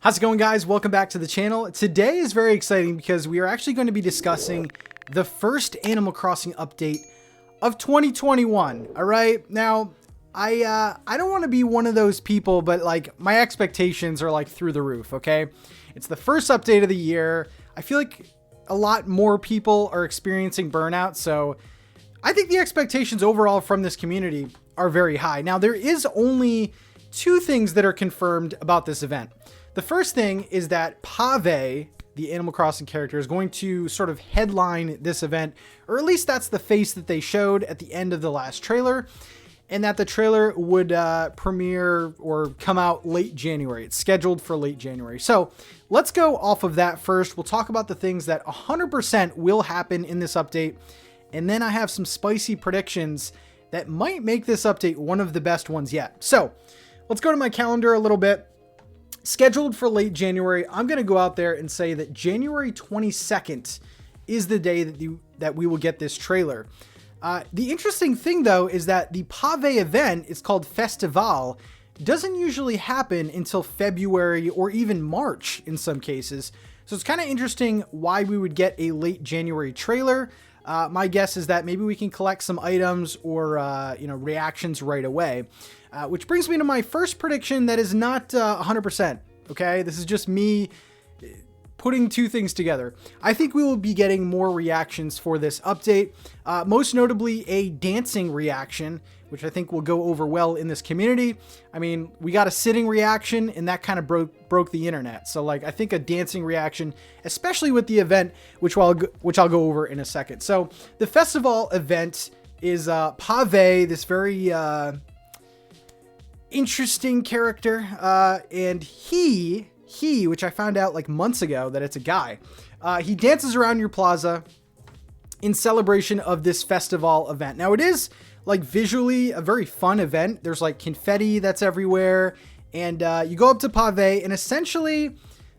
How's it going, guys? Welcome back to the channel. Today is very exciting because we are actually going to be discussing the first Animal Crossing update of 2021. All right. Now, I don't want to be one of those people, but like my expectations are like through the roof. Okay. It's the first update of the year. I feel like a lot more people are experiencing burnout. So I think the expectations overall from this community are very high. Now, there is only two things that are confirmed about this event. The first thing is that Pave, the Animal Crossing character, is going to sort of headline this event, or at least that's the face that they showed at the end of the last trailer, and that the trailer would premiere or come out late January. It's scheduled for late January. So let's go off of that first. We'll talk about the things that 100% will happen in this update, and then I have some spicy predictions that might make this update one of the best ones yet. So let's go to my calendar a little bit. Scheduled for late January, I'm going to go out there and say that January 22nd is the day that we will get this trailer. The interesting thing, though, is that the Pave event is called Festival. Doesn't usually happen until February or even March in some cases. So it's kind of interesting why we would get a late January trailer. My guess is that maybe we can collect some items or reactions right away. Which brings me to my first prediction that is not 100%. Okay, this is just me putting two things together. I think we will be getting more reactions for this update, most notably a dancing reaction, which I think will go over well in this community. I mean, we got a sitting reaction, and that kind of broke the internet. So, like, I think a dancing reaction, especially with the event, which I'll go over in a second. So, the festival event is Pave, this very interesting character, and he, which I found out like months ago that it's a guy, he dances around your plaza in celebration of this festival event. Now, it is like visually a very fun event. There's like confetti that's everywhere, and you go up to Pave, and essentially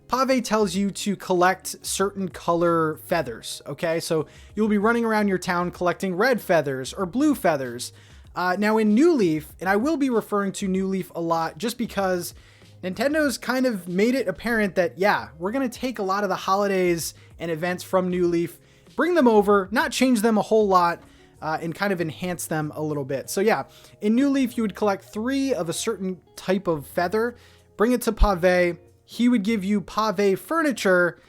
Pave tells you to collect certain color feathers. Okay, so you'll be running around your town collecting red feathers or blue feathers. Now in New Leaf, and I will be referring to New Leaf a lot just because Nintendo's kind of made it apparent that, yeah, we're going to take a lot of the holidays and events from New Leaf, bring them over, not change them a whole lot, and kind of enhance them a little bit. So yeah, in New Leaf, you would collect 3 of a certain type of feather, bring it to Pave, he would give you Pave furniture,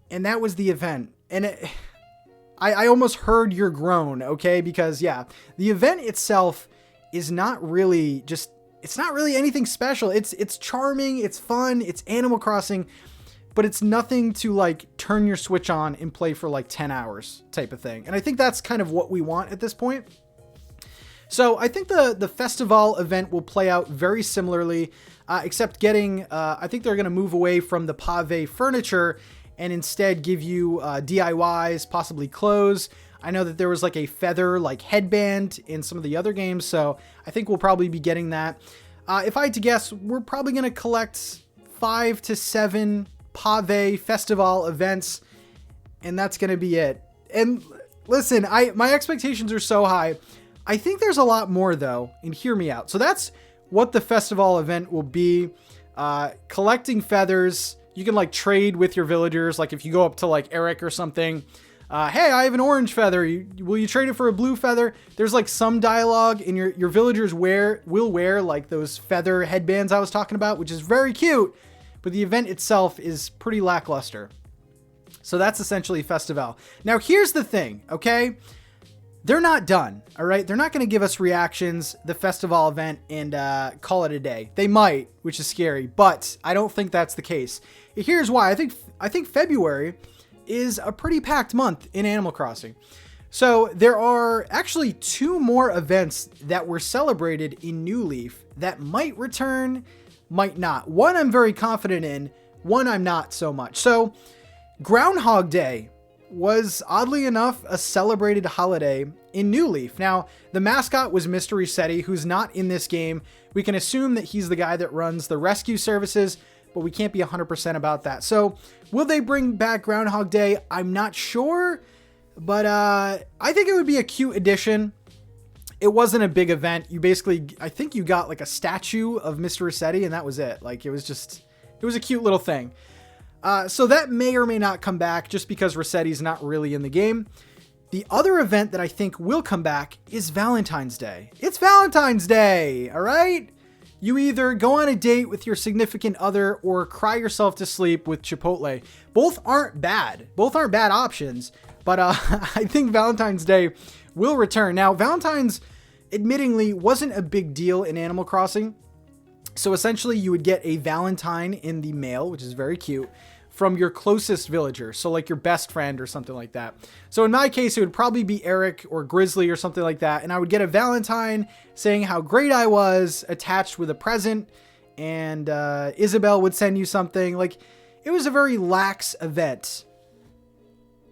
and that was the event. And I almost heard your groan, okay? Because yeah, the event itself is not really it's not really anything special. It's charming, it's fun, it's Animal Crossing, but it's nothing to like turn your Switch on and play for like 10 hours type of thing. And I think that's kind of what we want at this point. So I think the festival event will play out very similarly, except I think they're going to move away from the Pave furniture and instead give you DIYs, possibly clothes. I know that there was like a feather like headband in some of the other games, so I think we'll probably be getting that. If I had to guess, we're probably going to collect 5 to 7 Pave festival events, and that's going to be it. And listen, my expectations are so high. I think there's a lot more though, and hear me out. So that's what the festival event will be. Collecting feathers. You can like trade with your villagers. Like if you go up to like Eric or something, hey, I have an orange feather. Will you trade it for a blue feather? There's like some dialogue, and your villagers will wear like those feather headbands I was talking about, which is very cute, but the event itself is pretty lackluster. So that's essentially Festival. Now here's the thing, okay? They're not done, all right? They're not going to give us reactions, the festival event, and call it a day. They might, which is scary, but I don't think that's the case. Here's why. I think February is a pretty packed month in Animal Crossing. So there are actually 2 more events that were celebrated in New Leaf that might return, might not. One I'm very confident in, one I'm not so much. So Groundhog Day was oddly enough a celebrated holiday in New Leaf. Now, the mascot was Mr. Resetti, who's not in this game. We can assume that he's the guy that runs the rescue services, but we can't be 100% about that. So will they bring back Groundhog Day? I'm not sure, but I think it would be a cute addition. It wasn't a big event. I think you got like a statue of Mr. Resetti, and that was it. Like, it was just It was a cute little thing. So that may or may not come back just because Rossetti's not really in the game. The other event that I think will come back is Valentine's Day. It's Valentine's Day, all right? You either go on a date with your significant other or cry yourself to sleep with Chipotle. Both aren't bad. Both aren't bad options. But I think Valentine's Day will return. Now, Valentine's, admittingly, wasn't a big deal in Animal Crossing. So essentially, you would get a Valentine in the mail, which is very cute, from your closest villager. So like your best friend or something like that. So in my case, it would probably be Eric or Grizzly or something like that. And I would get a Valentine saying how great I was, attached with a present. And Isabel would send you something. Like, it was a very lax event.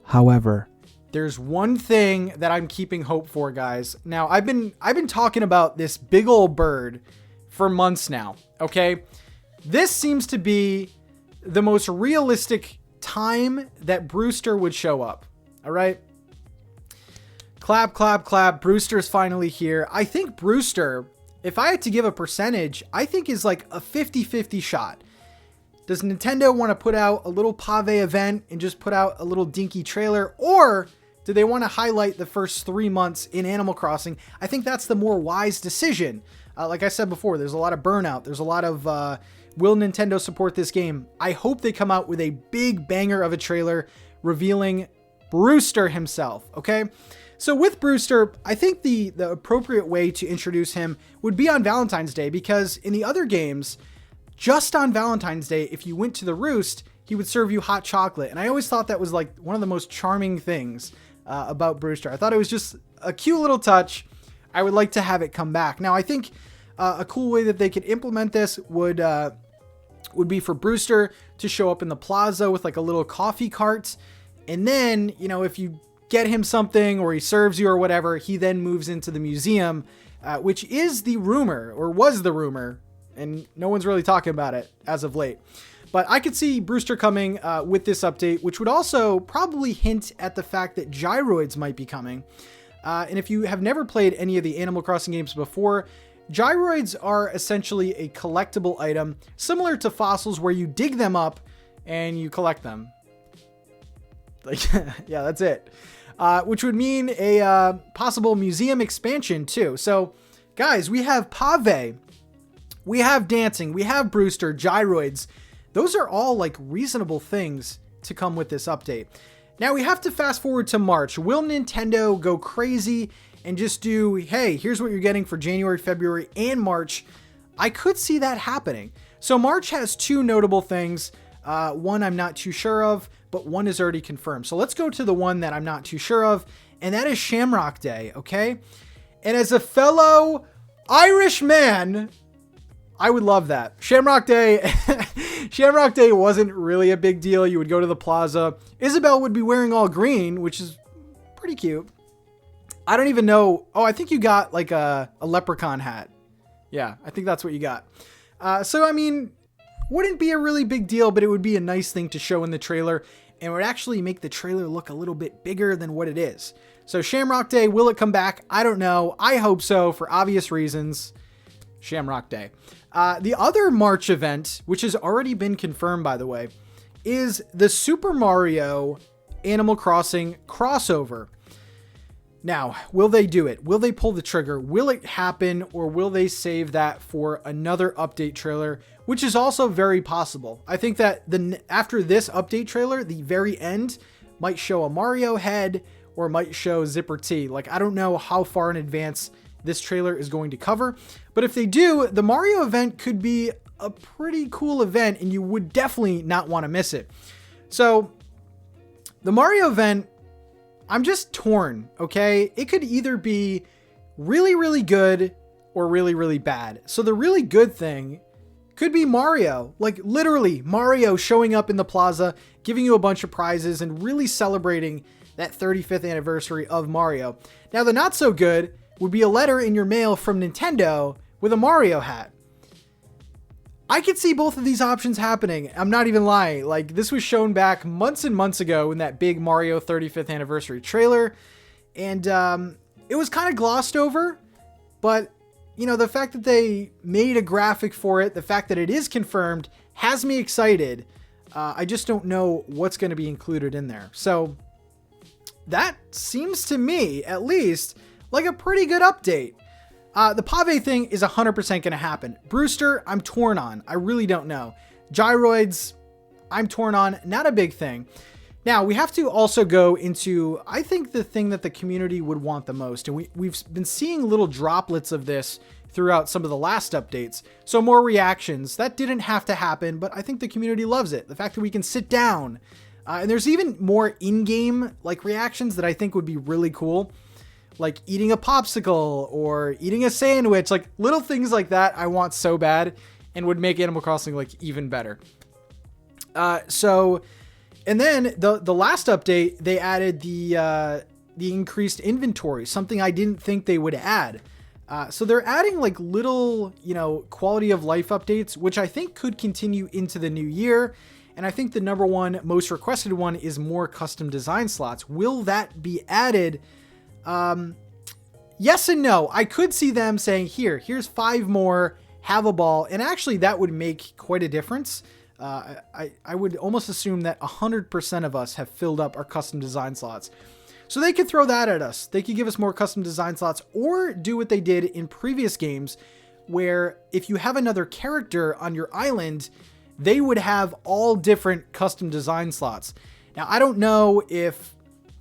However, there's one thing that I'm keeping hope for, guys. Now, I've been talking about this big old bird for months now, okay? This seems to be the most realistic time that Brewster would show up, all right? Clap, clap, clap. Brewster's finally here. I think Brewster, if I had to give a percentage, I think is like a 50-50 shot. Does Nintendo want to put out a little pave event and just put out a little dinky trailer? Or do they want to highlight the first 3 months in Animal Crossing? I think that's the more wise decision. Like I said before, there's a lot of burnout. There's a lot of, will Nintendo support this game? I hope they come out with a big banger of a trailer revealing Brewster himself, okay? So with Brewster, I think the appropriate way to introduce him would be on Valentine's Day, because in the other games, just on Valentine's Day, if you went to the Roost, he would serve you hot chocolate. And I always thought that was like one of the most charming things about Brewster. I thought it was just a cute little touch. I would like to have it come back. Now, I think a cool way that they could implement this would be for Brewster to show up in the plaza with like a little coffee cart. And then, you know, if you get him something or he serves you or whatever, he then moves into the museum, which is the rumor, or was the rumor, and no one's really talking about it as of late. But I could see Brewster coming with this update, which would also probably hint at the fact that gyroids might be coming. And if you have never played any of the Animal Crossing games before, gyroids are essentially a collectible item, similar to fossils, where you dig them up and you collect them. Like, yeah, that's it. Which would mean a possible museum expansion too. So, guys, we have pave, we have dancing, we have Brewster, gyroids. Those are all like reasonable things to come with this update. Now we have to fast forward to March. Will Nintendo go crazy and just do, hey, here's what you're getting for January, February, and March? I could see that happening. So March has two notable things. One I'm not too sure of, but one is already confirmed. So let's go to the one that I'm not too sure of, and that is Shamrock Day, okay? And as a fellow Irish man, I would love that. Shamrock Day, Shamrock Day wasn't really a big deal. You would go to the plaza. Isabel would be wearing all green, which is pretty cute. I don't even know. Oh, I think you got like a leprechaun hat. Yeah, I think that's what you got. So, I mean, wouldn't be a really big deal, but it would be a nice thing to show in the trailer, and would actually make the trailer look a little bit bigger than what it is. So Shamrock Day, will it come back? I don't know. I hope so, for obvious reasons. Shamrock Day. The other March event, which has already been confirmed, by the way, is the Super Mario Animal Crossing crossover. Now, will they do it? Will they pull the trigger? Will it happen, or will they save that for another update trailer, which is also very possible. I think that after this update trailer, the very end might show a Mario head or might show Zipper T. Like, I don't know how far in advance this trailer is going to cover, but if they do, the Mario event could be a pretty cool event, and you would definitely not want to miss it. So the Mario event, I'm just torn, okay? It could either be really, really good or really, really bad. So the really good thing could be Mario, like literally Mario showing up in the plaza, giving you a bunch of prizes and really celebrating that 35th anniversary of Mario. Now, the not so good would be a letter in your mail from Nintendo with a Mario hat. I could see both of these options happening. I'm not even lying. Like, this was shown back months and months ago in that big Mario 35th anniversary trailer. And it was kind of glossed over. But, you know, the fact that they made a graphic for it, the fact that it is confirmed, has me excited. I just don't know what's going to be included in there. So that seems to me, at least, like a pretty good update. The Pave thing is 100% going to happen. Brewster, I'm torn on. I really don't know. Gyroids, I'm torn on. Not a big thing. Now, we have to also go into, I think, the thing that the community would want the most. And we've been seeing little droplets of this throughout some of the last updates. So more reactions. That didn't have to happen, but I think the community loves it. The fact that we can sit down. And there's even more in-game like reactions that I think would be really cool. Like eating a popsicle or eating a sandwich. Like little things like that I want so bad and would make Animal Crossing like even better. And then the last update, they added the increased inventory, something I didn't think they would add. So they're adding like little, quality of life updates, which I think could continue into the new year. And I think the number one most requested one is more custom design slots. Will that be added? Yes and no. I could see them saying, here's 5 more, have a ball. And actually that would make quite a difference. I would almost assume that 100% of us have filled up our custom design slots. So they could throw that at us. They could give us more custom design slots or do what they did in previous games where if you have another character on your island, they would have all different custom design slots. Now, I don't know if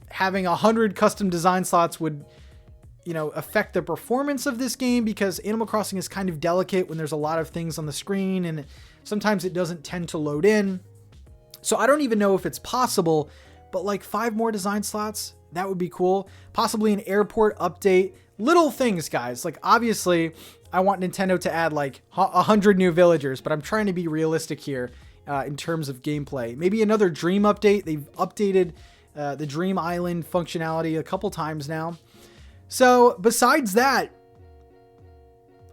having 100 custom design slots would, affect the performance of this game because Animal Crossing is kind of delicate when there's a lot of things on the screen and sometimes it doesn't tend to load in. So I don't even know if it's possible, but like 5 more design slots, that would be cool. Possibly an airport update, little things, guys. Like obviously I want Nintendo to add like 100 new villagers, but I'm trying to be realistic here in terms of gameplay. Maybe another Dream update. They've updated the Dream Island functionality a couple times now. So besides that,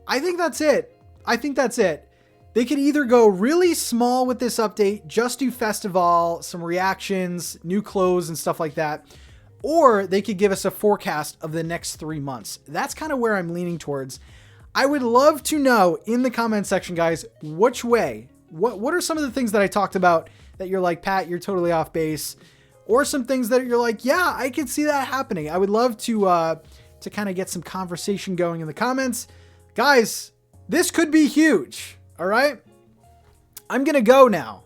I think that's it. They could either go really small with this update, just do Festival, some reactions, new clothes and stuff like that, or they could give us a forecast of the next 3 months. That's kind of where I'm leaning towards. I would love to know in the comment section, guys, which way. What are some of the things that I talked about that you're like, Pat, you're totally off base, or some things that you're like, yeah, I can see that happening. I would love to kind of get some conversation going in the comments. Guys, this could be huge. All right, I'm going to go now.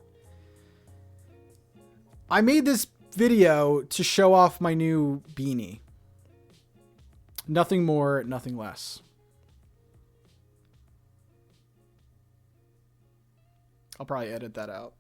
I made this video to show off my new beanie. Nothing more, nothing less. I'll probably edit that out.